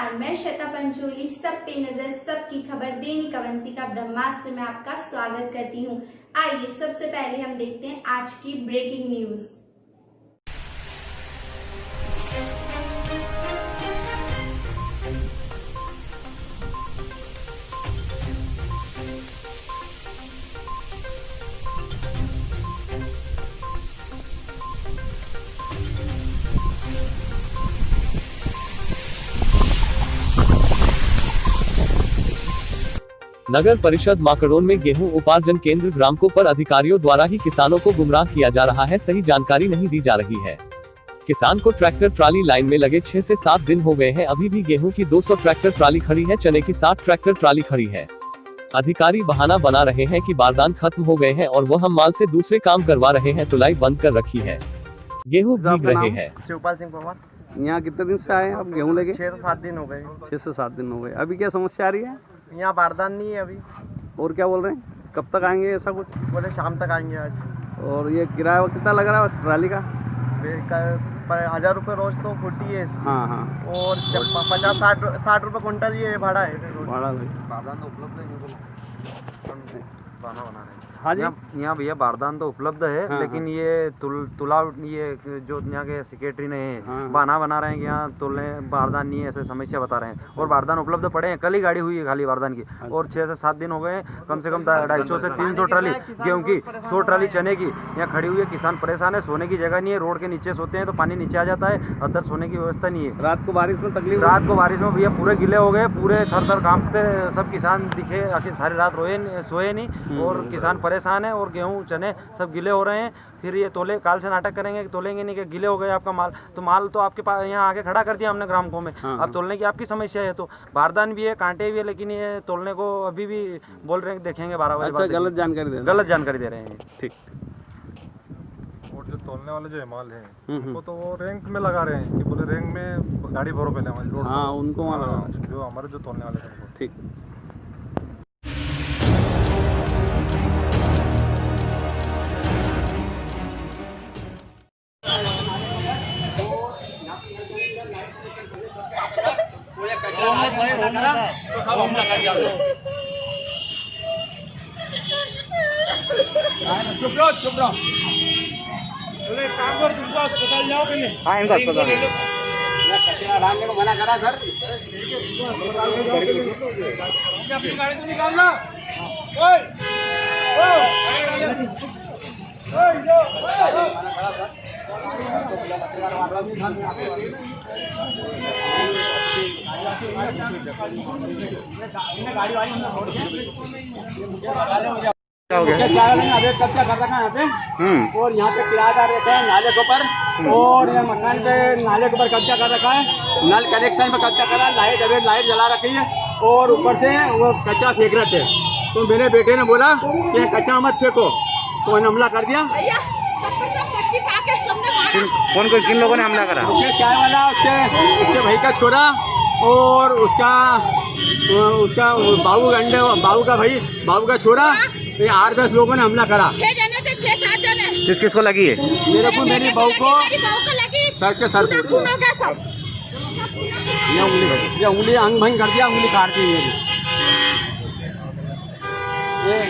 नमस्कार, मैं श्वेता पंचोली सब पे नजर सबकी खबर दैनिक अवंतिका ब्रह्मास्त्र में आपका स्वागत करती हूँ। आइए सबसे पहले हम देखते हैं आज की ब्रेकिंग न्यूज। नगर परिषद माकड़ोन में गेहूं उपार्जन केंद्र ग्रामकों पर अधिकारियों द्वारा ही किसानों को गुमराह किया जा रहा है। सही जानकारी नहीं दी जा रही है। किसान को ट्रैक्टर ट्राली लाइन में लगे 6 से 7 दिन हो गए हैं। अभी भी गेहूं की 200 ट्रैक्टर ट्राली खड़ी है, चने की 60 ट्रैक्टर ट्राली खड़ी है। अधिकारी बहाना बना रहे हैं कि बारदान खत्म हो गए हैं और वह हम माल से दूसरे काम करवा रहे हैं। तुलाई बंद कर रखी है, गेहूं भीग रहे हैं। शिवपाल सिंह पवार। यहाँ कितने दिन से आए हैं आप गेहूँ लेके? 6 से 7 दिन हो गए। 6 से 7 दिन हो गए। अभी क्या समस्या आ रही है? यहाँ बारदान नहीं है अभी। और क्या बोल रहे हैं, कब तक आएंगे? ऐसा कुछ बोले शाम तक आएंगे आज। और ये किराया कितना लग रहा है ट्राली का? 1000 रुपये रोज तो फुटी है इसकी। हाँ हाँ। और 50-60 रुपये क्विंटल ये भाड़ा है। भाड़ा बारदान तो उपलब्ध है, बना रहे हैं। हाँ जी। यहाँ भैया बारदान तो उपलब्ध है। हाँ, लेकिन हाँ। ये तुला ये जो यहाँ के सेक्रेटरी ने हाँ। बना रहे हैं कि यहाँ तुलने बारदान नहीं है, ऐसे समस्या बता रहे हैं। और बारदान उपलब्ध पड़े हैं, कल ही गाड़ी हुई है खाली बारदान की। और 6 से 7 दिन हो गए हैं। कम से कम 250 से 300 ट्राली गेहूँ की, 100 ट्राली चने की यहाँ खड़ी हुई है। किसान परेशान है, सोने की जगह नहीं है। रोड के नीचे सोते हैं तो पानी नीचे आ जाता है, अंदर सोने की व्यवस्था नहीं है। रात को बारिश में तकलीफ? रात को बारिश में भैया पूरे गिले हो गए, पूरे थर कांपते सब किसान दिखे। आखिर सारी रात सोए नहीं और किसान परेशान है। और गेहूं चने सब गिले हो रहे हैं। फिर ये तोले काल से नाटक करेंगे कि तोलेंगे नहीं, कि गिले हो गए आपका माल। तो माल तो आपके पास यहाँ आके खड़ा कर दिया हमने ग्रामकों में। हाँ। अब तोलने की आपकी समस्या है। तो बारदान भी है, कांटे भी है, लेकिन ये तोलने को अभी भी बोल रहे हैं कि देखेंगे 12 बजे। अच्छा, गलत जानकारी दे रहे हैं। ठीक। और जो तोलने वाले जो माल है उनको तो वो रैंक में लगा रहे हैं कि बोले रैंक में गाड़ी भरो पहले हमारी रोड। हाँ, उनको वहाँ लगा। जो हमारे जो तोलने वाले हैं। ठीक। चुप रहो। काम करो, तुमको अस्पताल जाओ पहले। हाँ, इनको अस्पताल कचरा डालने को मना करा सर। अपनी गाड़ी तो निकालना। ओए, गाड़ी वाली हमने छोड़ दिया। कब्जा कर रखा है यहाँ पे। और यहाँ पे किराएदार रहते हैं नाले के ऊपर। और ये मकान पे नाले के ऊपर कब्जा कर रखा है। नल कनेक्शन पे कब्जा करा, लाइट जला रखी है। और ऊपर से वो कचरा फेंक रहे थे। तो मेरे बेटे ने बोला कि कचरा मत फेंको, तो उन्होंने हमला कर दिया। कौन किन लोगों ने हमला करा? चाय वाला, उसके भाई का छोरा और उसका बाबू का छोरा। ये 8-10 लोगों ने हमला करा। 6 जने थे, 6-7 जने। किस को लगी है? मेरे को, मेरी बहू को लगी। सर के सर पे खून हो गया सब। ये उंगली अंग भंग कर दिया, उंगली काट दी मेरी।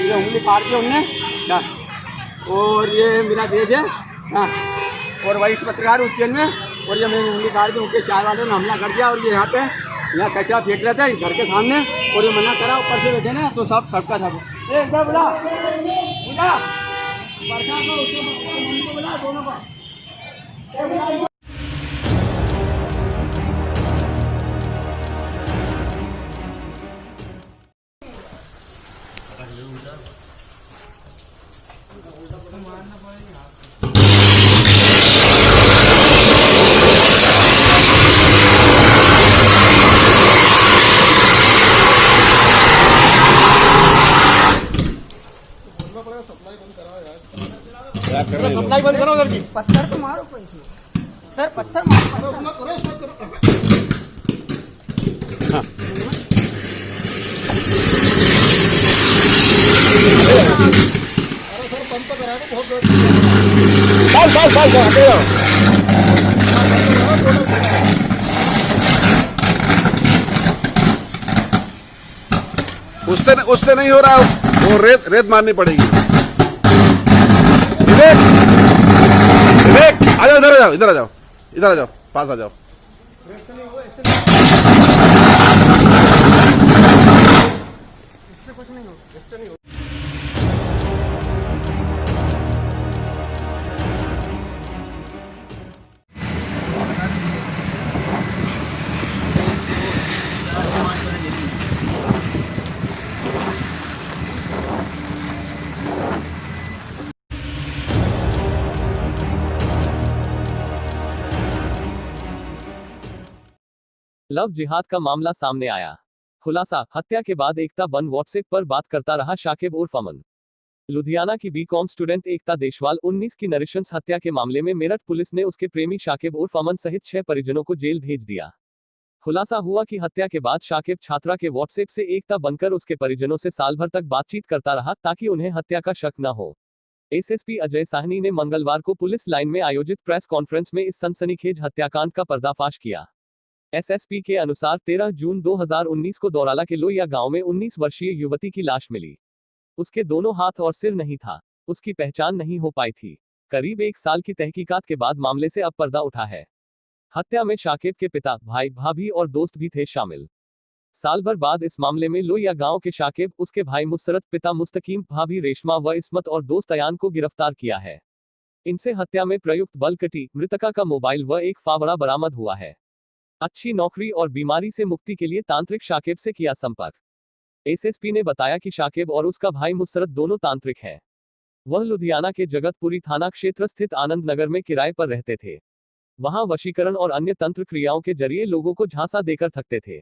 ये उंगली काट दी उनने। और ये मेरा देश है। हाँ। और वही पत्रकार उज्जैन में। और ये मेरी उंगली काट दी, उनके 4 वालों ने हमला कर दिया। और ये यहाँ पे कचरा फेंक रहे थे घर के सामने। और ये मना करा, ऊपर से बैठे ना तो सब सबका था। बुला दोनों का। सप्लाई बंद करो उधर की। पत्थर तो मारो सर, पत्थर मारो। बहुत उससे नहीं हो रहा, वो रेत मारनी पड़ेगी। विवेक, आ जाओ, इधर आ जाओ, इधर आ जाओ, इधर आ जाओ, पास आ जाओ। लव जिहाद का मामला सामने आया। खुलासा, हत्या के बाद एकता बन व्हाट्सएप पर बात करता रहा शाकिब उर्फ अमन। लुधियाना की बीकॉम स्टूडेंट एकता देशवाल 19 की नृशंस हत्या के मामले में मेरठ पुलिस ने उसके प्रेमी शाकिब उर्फ अमन सहित 6 परिजनों को जेल भेज दिया। खुलासा हुआ कि हत्या के बाद शाकिब छात्रा के व्हाट्सएप से एकता बनकर उसके परिजनों से साल भर तक बातचीत करता रहा ताकि उन्हें हत्या का शक न हो। एसएसपी अजय साहनी ने मंगलवार को पुलिस लाइन में आयोजित प्रेस कॉन्फ्रेंस में इस सनसनीखेज हत्याकांड का पर्दाफाश किया। एसएसपी के अनुसार 13 जून 2019 को दौराला के लोहिया गांव में 19 वर्षीय युवती की लाश मिली। उसके दोनों हाथ और सिर नहीं था। उसकी पहचान नहीं हो पाई थी। करीब 1 साल की तहकीकात के बाद मामले से अब पर्दा उठा है। हत्या में शाकिब के पिता, भाई, भाभी और दोस्त भी थे शामिल। साल भर बाद इस मामले में लोहिया गांव के शाकिब, उसके भाई मुसरत, पिता मुस्तकीम, भाभी रेशमा व इस्मत और दोस्त अयान को गिरफ्तार किया है। इनसे हत्या में प्रयुक्त बलकटी, मृतका का मोबाइल व एक फावड़ा बरामद हुआ है। अच्छी नौकरी और बीमारी से मुक्ति के लिए तांत्रिक शाकिब से किया संपर्क। एसएसपी ने बताया कि शाकिब और उसका भाई मुसरत दोनों तांत्रिक हैं। वह लुधियाना के जगतपुरी थाना क्षेत्र स्थित आनंद नगर में किराए पर रहते थे। वहां वशीकरण और अन्य तंत्र क्रियाओं के जरिए लोगों को झांसा देकर थकते थे।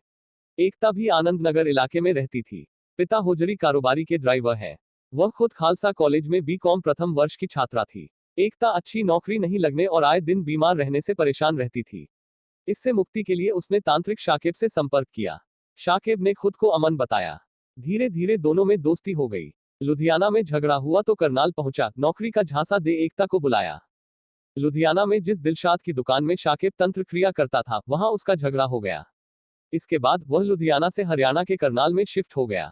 एकता भी आनंद नगर इलाके में रहती थी। पिता होजरी कारोबारी के ड्राइवर हैं। वह खुद खालसा कॉलेज में बीकॉम प्रथम वर्ष की छात्रा थी। एकता अच्छी नौकरी नहीं लगने और आए दिन बीमार रहने से परेशान रहती थी। इससे मुक्ति के लिए उसने तांत्रिक शाकिब से संपर्क किया। शाकिब ने खुद को अमन बताया। धीरे धीरे दोनों में दोस्ती हो गई। लुधियाना में झगड़ा हुआ तो करनाल पहुंचा, नौकरी का झांसा दे एकता को बुलाया। लुधियाना में जिस दिलशाद की दुकान में शाकिब तंत्र क्रिया करता था, वहां उसका झगड़ा हो गया। इसके बाद वह लुधियाना से हरियाणा के करनाल में शिफ्ट हो गया।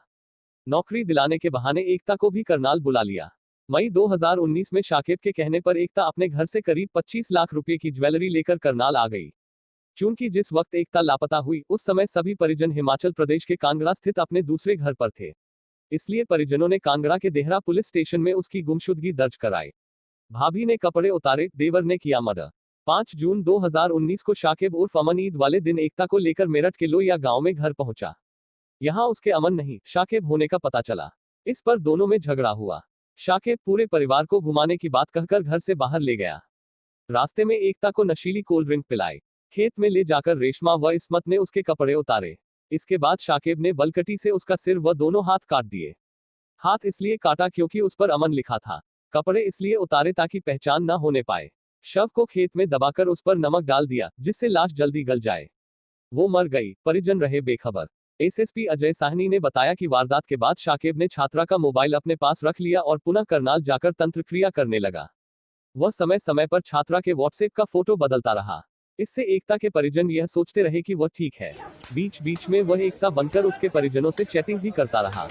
नौकरी दिलाने के बहाने एकता को भी करनाल बुला लिया। मई 2019 में शाकिब के कहने पर एकता अपने घर से करीब 25 लाख रुपए की ज्वेलरी लेकर करनाल आ गई। चूंकि जिस वक्त एकता लापता हुई, उस समय सभी परिजन हिमाचल प्रदेश के कांगड़ा स्थित अपने दूसरे घर पर थे। इसलिए परिजनों ने कांगड़ा के देहरा पुलिस स्टेशन में उसकी गुमशुदगी दर्ज कराई। भाभी ने कपड़े उतारे, देवर ने किया मर्डर। 5 जून 2019 को शाकिब उर्फ अमन ईद वाले दिन एकता को लेकर मेरठ के लोहिया गांव में घर पहुंचा। यहां उसके अमन नहीं, शाकिब होने का पता चला। इस पर दोनों में झगड़ा हुआ। शाकिब पूरे परिवार को घुमाने की बात कहकर घर से बाहर ले गया। रास्ते में एकता को नशीली कोल्ड ड्रिंक पिलाई। खेत में ले जाकर रेशमा व इस्मत ने उसके कपड़े उतारे। इसके बाद शाकिब ने बलकटी से उसका सिर व दोनों हाथ काट दिए। हाथ इसलिए काटा क्योंकि उस पर अमन लिखा था। कपड़े इसलिए उतारे ताकि पहचान न होने पाए। शव को खेत में दबाकर उस पर नमक डाल दिया, जिससे लाश जल्दी गल जाए। वो मर गई, परिजन रहे बेखबर। एसएसपी अजय साहनी ने बताया कि वारदात के बाद शाकिब ने छात्रा का मोबाइल अपने पास रख लिया और पुनः करनाल जाकर तंत्र क्रिया करने लगा। वह समय समय पर छात्रा के व्हाट्सएप का फोटो बदलता रहा। इससे एकता के परिजन यह सोचते रहे कि वह ठीक है। बीच बीच में वह एकता बनकर उसके परिजनों से चैटिंग भी करता रहा।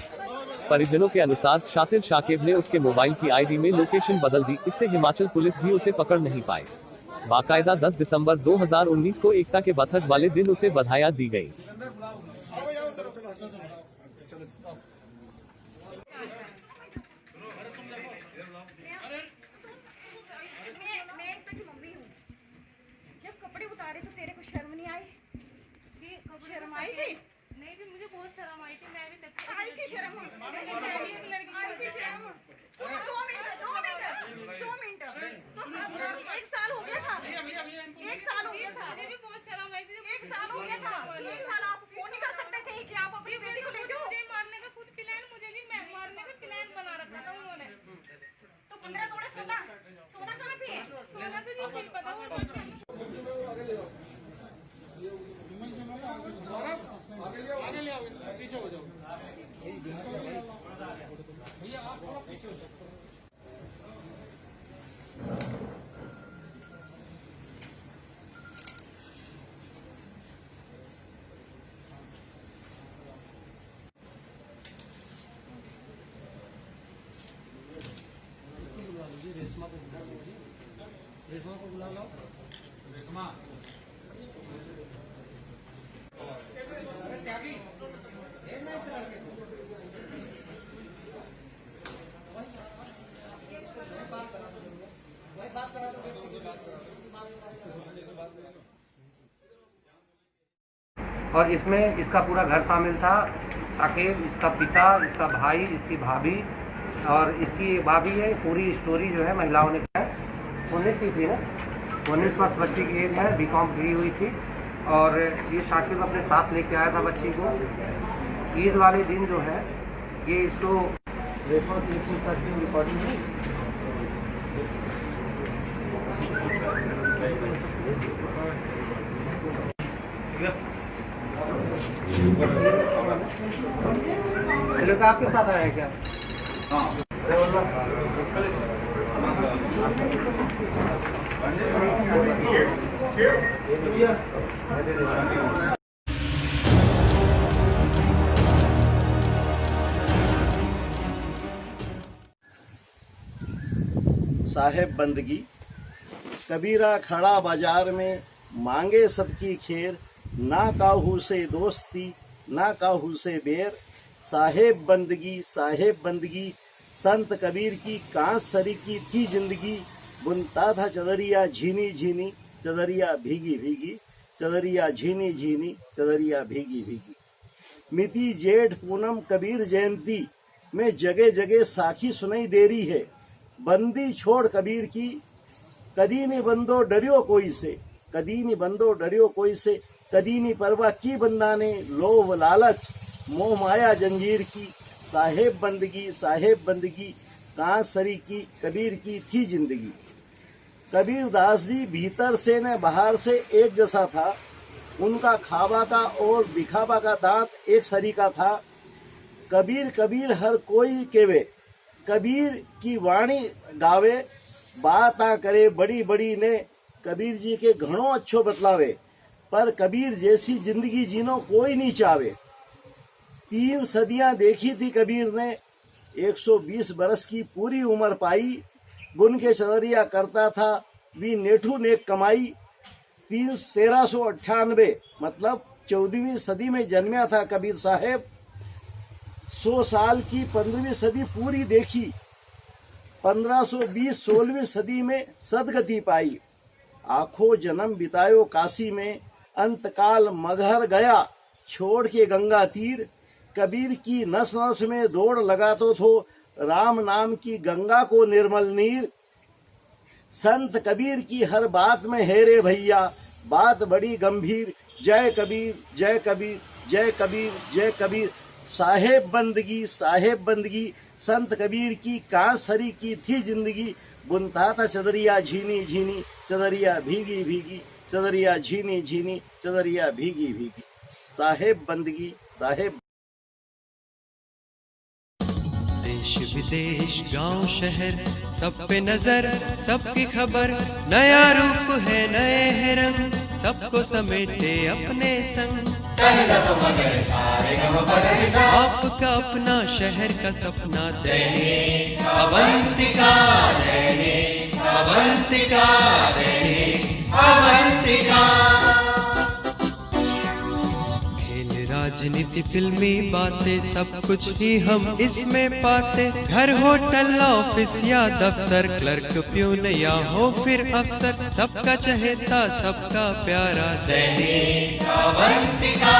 परिजनों के अनुसार शातिर शाकिब ने उसके मोबाइल की आईडी में लोकेशन बदल दी। इससे हिमाचल पुलिस भी उसे पकड़ नहीं पाई। बाकायदा 10 दिसंबर 2019 को एकता के बर्थडे वाले दिन उसे बधाइयां दी गई। जब कपड़े उतारे तो तेरे को शर्म नहीं आई? शर्म आई थी? नहीं भी मुझे बहुत शर्म आई थी। मैं भी आई थी शर्म? आई थी शर्म? 2 मिनट। तो 1 साल हो गया था। 1 साल हो गया था। मुझे भी बहुत शर्म आई थी। 1 साल हो गया था। 1 साल आप फोन नहीं कर सकते थे कि आप अपनी बेटी को ले जाओ? मुझे मारने का खुद प्लान, मुझे भी मारने का प्लान बना रखा था उन्होंने। तो 15 तोड़े सोना कहाँ पे है? सोना तो नहीं पता वो। आगे ले आओ, पीछे हो जाओ। भैया आप थोड़ा पीछे हो जाओ। और इसमें इसका पूरा घर शामिल था। साकिब, इसका पिता, इसका भाई, इसकी भाभी और इसकी भाभी है। पूरी स्टोरी जो है महिलाओं ने क्या 19 की थी ना, 19 वर्ष बच्ची की एज है, बीकॉम फ्री हुई थी। और ये शाकिब अपने साथ लेके आया था बच्ची को। ईद वाले दिन जो है ये इसको रिकॉर्डिंग आपके साथ आया है क्या? साहेब बंदगी कबीरा खड़ा बाजार में, मांगे सबकी खैर, ना काहू से दोस्ती ना काहू से बेर। साहेब बंदगी संत कबीर की कांस सरी की थी जिंदगी, बुनता था चदरिया झीनी झीनी, चदरिया भीगी भीगी, चदरिया झीनी झीनी, चदरिया भीगी भीगी। मिति जेठ पूनम कबीर जयंती में जगह जगह साखी सुनाई दे रही है। बंदी छोड़ कबीर की, कदी नहीं बंदो डरियो कोई से, कदी नहीं बंदो डरियो कोई से। कदी नहीं परवाह की बंदा ने, लोभ लालच मोह माया जंजीर की। साहेब बंदगी कांस सरी की कबीर की थी जिंदगी। कबीर दास जी भीतर से न बाहर से एक जैसा था। उनका खावा का और दिखावा का दांत एक सरी का था। कबीर हर कोई केवे, कबीर की वाणी गावे। बात आ करे बड़ी बड़ी ने, कबीर जी के घणो अच्छो बतलावे। पर कबीर जैसी जिंदगी जीनो कोई नहीं चाहे। 3 सदियां देखी थी कबीर ने, 120 बरस की पूरी उम्र पाई। गुन के चदरिया करता था भी नेठू नेक कमाई। 1398 मतलब 14वीं सदी में जन्मा था कबीर साहेब। 100 साल की 15वीं सदी पूरी देखी। 1520 16वीं सदी में सदगति पाई। आखों जन्म बितायो काशी में, अंतकाल मगहर गया छोड़ के गंगा तीर। कबीर की नस नस में दौड़ लगातो थो, राम नाम की गंगा को निर्मल नीर। संत कबीर की हर बात में है रे भैया, बात बड़ी गंभीर। जय कबीर जय कबीर जय कबीर जय कबीर। साहेब बंदगी संत कबीर की कांस सरी की थी जिंदगी। बुनता था चदरिया झीनी झीनी, चदरिया भीगी भीगी, चदरिया झीनी झीनी, चदरिया भीगी भीगी। साहेब बंदगी साहेब। देश विदेश गांव शहर सब पे नजर, सबकी खबर। नया रूप है नए है रंग, सबको समेटे अपने संग। आपका अपना शहर का सपना, दैनिक अवंतिका, दैनिक अवंतिका, दैनिक अवंतिका। खेल राजनीति फिल्मी बातें सब कुछ ही हम इसमें पाते। घर होटल ऑफिस या दफ्तर, क्लर्क प्यून या हो फिर अफसर, सबका चहेता सबका प्यारा दैनिक अवंतिका।